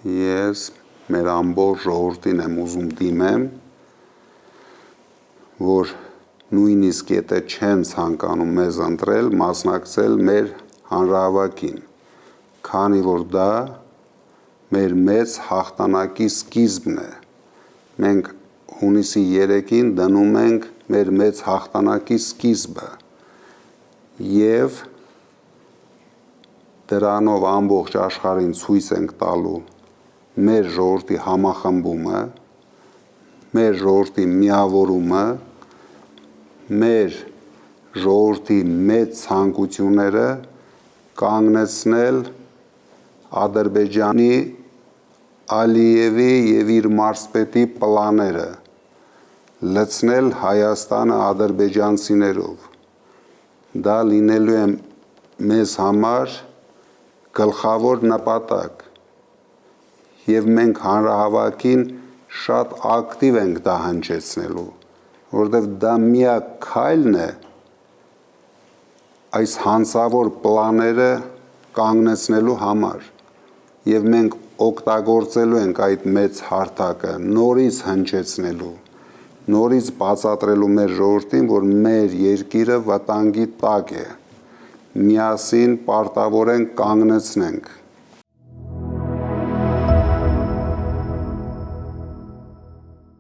ես մեր ամբողջ ժողովրդին եմ ուզում դիմեմ, որ նույնիսկ եթե չեն ցանկանում մեզ ընտրել, մասնակցել մեր հանրահավաքին, քանի որ դա մեր մեծ հաղթանակի սկիզբն է։ Մենք հունիսի 3-ին դնում ենք մեր մեծ հաղթանակի սկիզբը եւ դրանով ամբողջ աշխարհին ցույց ենք տալու մեր ժողովրդի համախմբումը, մեր ժողովրդի միավորումը, մեր ժողովրդի մեծ ցանկությունները կանգնեցնել Ադրբեջանի Ալիևի եւ իր մարզպետի պլանները, լցնել Հայաստանը ադրբեջանցիներով։ Դա լինելու է մեզ համար գլխավոր նպատակ եւ մենք հանրահավաքին շատ ակտիվ ենք դա հնչեցնելու, որովհետեւ դա միակ քայլն է այս հանցավոր պլանները կանգնեցնելու համար եւ մենք օգտագործելու ենք այդ մեծ հարթակը նորից հնչեցնելու, նորից բացատրելու մեր ժողովրդին, որ մեր երկիրը վտանգի տակ է, միասին պարտավոր ենք կանգնեցնենք